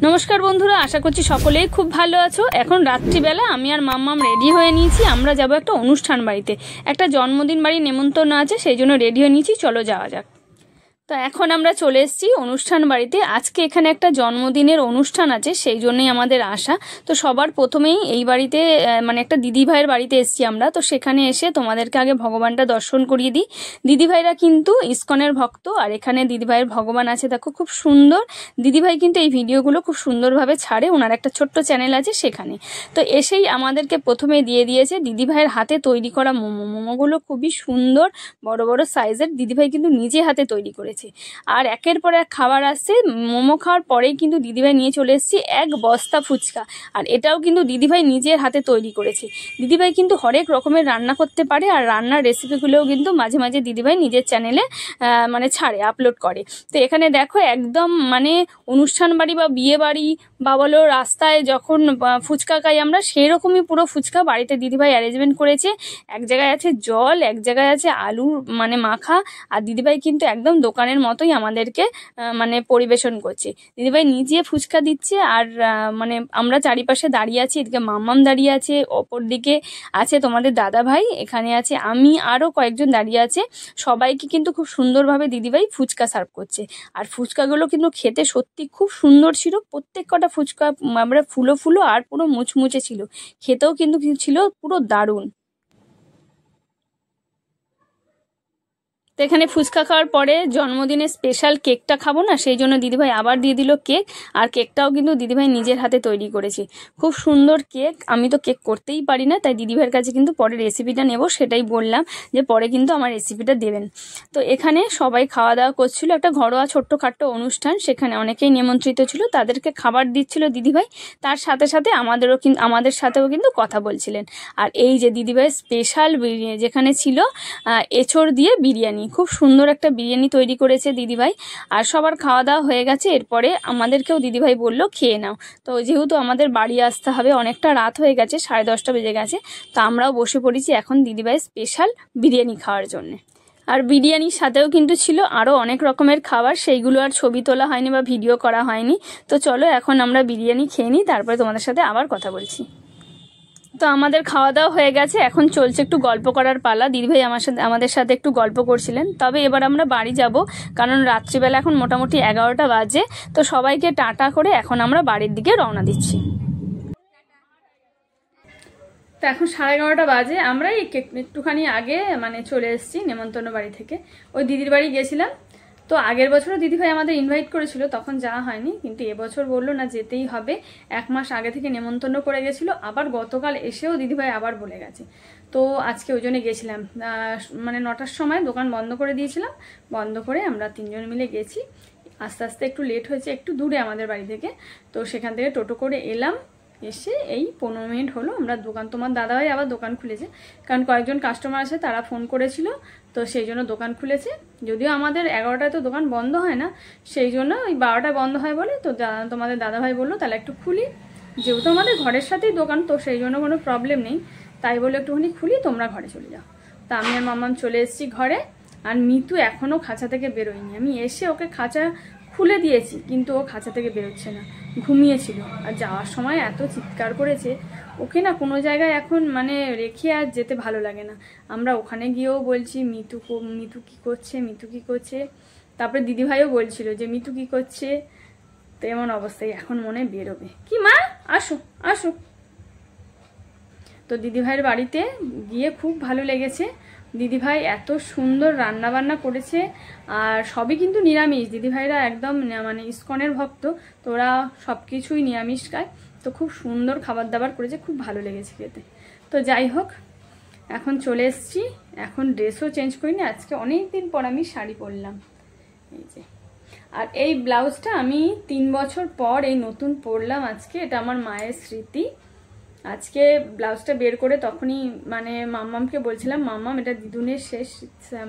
নমস্কার বন্ধুরা, আশা করছি সকলেই খুব ভালো আছো। এখন রাত্রিবেলা আমি আর মাম্মাম রেডি হয়ে নিয়েছি। আমরা যাব একটা অনুষ্ঠান বাড়িতে, একটা জন্মদিন বাড়ি নেমন্তন্ন আছে, সেই জন্য রেডি হয়ে নিয়েছি। চলো যাওয়া যাক। তো এখন আমরা চলে এসেছি অনুষ্ঠান বাড়িতে। আজকে এখানে একটা জন্মদিনের অনুষ্ঠান আছে, সেই জন্যই আমাদের আসা। তো সবার প্রথমেই এই বাড়িতে মানে একটা দিদিভাইয়ের বাড়িতে এসেছি আমরা। তো সেখানে এসে তোমাদেরকে আগে ভগবানটা দর্শন করিয়ে দিই। দিদিভাইরা কিন্তু ইসকনের ভক্ত, আর এখানে দিদিভাইয়ের ভগবান আছে, দেখো খুব সুন্দর। দিদিভাই কিন্তু এই ভিডিওগুলো খুব সুন্দরভাবে ছাড়ে, ওনার একটা ছোট্ট চ্যানেল আছে সেখানে। তো এসেই আমাদেরকে প্রথমে দিয়ে দিয়েছে দিদিভাইয়ের হাতে তৈরি করা মোমো। মোমোগুলো খুবই সুন্দর, বড় বড় সাইজের। দিদিভাই কিন্তু নিজে হাতে তৈরি করেছে। আর একের পর এক খাবার আসছে। মোমো খাওয়ার পরেই কিন্তু দিদিভাই নিয়ে চলে এসেছি এক বস্তা ফুচকা, আর এটাও কিন্তু দিদিভাই নিজের হাতে তৈরি করেছে। দিদিভাই কিন্তু হরেক রকমের রান্না করতে পারে, আর রান্নার রেসিপিগুলোও কিন্তু মাঝে মাঝে দিদিভাই নিজের চ্যানেলে মানে ছাড়ে, আপলোড করে। তো এখানে দেখো একদম মানে অনুষ্ঠান বাড়ি বা বিয়ে বাড়ি বা বলো রাস্তায় যখন ফুচকা খাই আমরা, সেই রকমই পুরো ফুচকা বাড়িতে দিদিভাই অ্যারেঞ্জমেন্ট করেছে। এক জায়গায় আছে জল, এক জায়গায় আছে আলু মানে মাখা, আর দিদিভাই কিন্তু একদম দোকানের মতোই আমাদেরকে মানে পরিবেশন করছে। দিদিভাই নিজে ফুচকা দিচ্ছে, আর মানে আমরা চারিপাশে দাঁড়িয়ে আছি। এদিকে মাম্মাম দাঁড়িয়ে আছে, অপর দিকে আছে তোমাদের দাদা ভাই, এখানে আছে আমি, আরও কয়েকজন দাঁড়িয়ে আছে। সবাইকে কিন্তু খুব সুন্দরভাবে দিদিভাই ফুচকা সার্ভ করছে। আর ফুচকাগুলো কিন্তু খেতে সত্যি খুব সুন্দর ছিল। প্রত্যেক কটা ফুচকা আমরা ফুলো ফুলো আর পুরো মুচমুচে ছিল, খেতেও কিন্তু ছিল পুরো দারুণ। তো এখানে ফুচকা খাওয়ার পরে জন্মদিনের স্পেশাল কেকটা খাবো না, সেই জন্য দিদিভাই আবার দিয়ে দিল কেক। আর কেকটাও কিন্তু দিদিভাই নিজের হাতে তৈরি করেছে, খুব সুন্দর কেক। আমি তো কেক করতেই পারি না, তাই দিদিভাইয়ের কাছে কিন্তু পরে রেসিপিটা নেব, সেটাই বললাম যে পরে কিন্তু আমার রেসিপিটা দেবেন। তো এখানে সবাই খাওয়া দাওয়া করছিল, একটা ঘরোয়া ছোট্টখাট্টো অনুষ্ঠান, সেখানে অনেকেই নিমন্ত্রিত ছিল, তাদেরকে খাবার দিচ্ছিল দিদিভাই। তার সাথে সাথে আমাদের সাথেও কিন্তু কথা বলছিলেন। আর এই যে দিদিভাইয়ের স্পেশাল বিরিয়ানি যেখানে ছিল এঁচড় দিয়ে বিরিয়ানি, খুব সুন্দর একটা বিরিয়ানি তৈরি করেছে দিদিভাই। আর সবার খাওয়া দাওয়া হয়ে গেছে, এরপরে আমাদেরকেও দিদিভাই বলল খেয়ে নাও। তো যেহেতু আমাদের বাড়ি আসতে হবে, অনেকটা রাত হয়ে গেছে, 10:30 বেজে গেছে, তো আমরাও বসে পড়েছি এখন দিদিভাইয়ের স্পেশাল বিরিয়ানি খাওয়ার জন্যে। আর বিরিয়ানির সাথেও কিন্তু ছিল আরও অনেক রকমের খাবার, সেইগুলো আর ছবি তোলা হয়নি বা ভিডিও করা হয়নি। তো চলো এখন আমরা বিরিয়ানি খেয়ে নিই, তারপরে তোমাদের সাথে আবার কথা বলছি। তো আমাদের খাওয়া দাওয়া হয়ে গেছে, এখন চলছে একটু গল্প করার পালা। দিদিভাই আমাদের সাথে একটু গল্প করছিলেন। তবে এবার আমরা বাড়ি যাব, কারণ রাত্রিবেলা এখন মোটামুটি 11টা বাজে। তো সবাইকে টাটা করে এখন আমরা বাড়ির দিকে রওনা দিচ্ছি। তো এখন 11:30 বাজে, আমরা একটুখানি আগে মানে চলে এসেছি নেমন্তন্ন বাড়ি থেকে। ওই দিদির বাড়ি গেছিলাম। তো আগের বছরও দিদিভাই আমাদের ইনভাইট করেছিল, তখন যাওয়া হয়নি, কিন্তু এবছর বললো না যেতেই হবে। 1 মাস আগে থেকে নেমন্তন্ন করে গেছিলো, আবার গতকাল এসেও দিদিভাই আবার বলে গেছে। তো আজকে ওই জন্য গেছিলাম, মানে 9টার সময় দোকান বন্ধ করে দিয়েছিলাম। বন্ধ করে আমরা 3জন মিলে গেছি। আস্তে আস্তে একটু লেট হয়েছে, একটু দূরে আমাদের বাড়ি থেকে। তো সেখান থেকে টোটো করে এলাম, এসে এই 15 মিনিট হলো আমরা দোকান, তোমার দাদাভাই আবার দোকান খুলেছে, কারণ কয়েকজন কাস্টমার আছে তারা ফোন করেছিল, তো সেই জন্য দোকান খুলেছে। যদিও আমাদের 11টায় তো দোকান বন্ধ হয় না, সেই জন্য ওই 12টায় বন্ধ হয় বলে। তো তোমাদের দাদাভাই বললো তাহলে একটু খুলি, যেহেতু আমাদের ঘরের সাথেই দোকান, তো সেই জন্য কোনো প্রবলেম নেই, তাই বলে একটুখানি খুলি, তোমরা ঘরে চলে যাও। তা আমি আর মাম্মাম চলে এসেছি ঘরে। আর মিতু এখনও খাঁচা থেকে বেরোয়নি। আমি এসে ওকে খাঁচা খুলে দিয়েছি, কিন্তু ও খাঁচা থেকে বেরোচ্ছে না, ঘুমিয়েছিল। আর যাওয়ার সময় এত চিৎকার করেছে, ওকে না কোনো জায়গায় এখন মানে রেখে আর যেতে ভালো লাগে না। আমরা ওখানে গিয়েও বলছি মিতু কী করছে, মিতু কী করছে। তারপরে দিদিভাইও বলছিল যে মিতু কী করছে। তো এমন অবস্থায় এখন মনে বেরোবে। কি মা, আসো আসো। তো দিদিভাইয়ের বাড়িতে গিয়ে খুব ভালো লেগেছে। দিদিভাই এত সুন্দর রান্না বান্না করেছে, আর সবই কিন্তু নিরামিষ। দিদিভাইরা একদম মানে ইসকনের ভক্ত, তো ওরা সব কিছুই নিরামিষ খায়। তো খুব সুন্দর খাবার দাবার করেছে, খুব ভালো লেগেছে খেতে। তো যাই হোক, এখন চলে এসেছি। এখন ড্রেসও চেঞ্জ করিনি, আজকে অনেক দিন পর আমি শাড়ি পরলাম, এই যে। আর এই ব্লাউজটা আমি 3 বছর পর এই নতুন পরলাম আজকে। এটা আমার মায়ের স্মৃতি। আজকে ব্লাউজটা বের করে তখনই মানে মাম্মামকে বলছিলাম, মাম্মাম এটা দিদুনের শেষ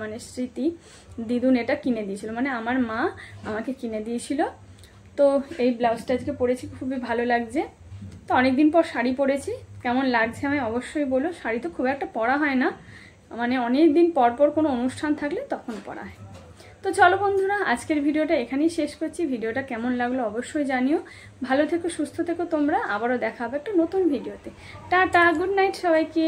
মানে স্মৃতি, দিদুন এটা কিনে দিয়েছিল, মানে আমার মা আমাকে কিনে দিয়েছিল। তো এই ব্লাউজটা আজকে পরেছি, খুবই ভালো লাগছে। তো অনেকদিন পর শাড়ি পরেছি, কেমন লাগছে আমি অবশ্যই বলো। শাড়ি তো খুব একটা পরা হয় না, মানে অনেক দিন পর পর কোনো অনুষ্ঠান থাকলে তখন পরা হয়। তো চলো বন্ধুরা, আজকের ভিডিওটা এখানেই শেষ করছি। ভিডিওটা কেমন লাগলো অবশ্যই জানিও। ভালো থেকো, সুস্থ থেকো তোমরা। আবারও দেখা হবে একটা নতুন ভিডিওতে। টাটা, গুড নাইট সবাইকে।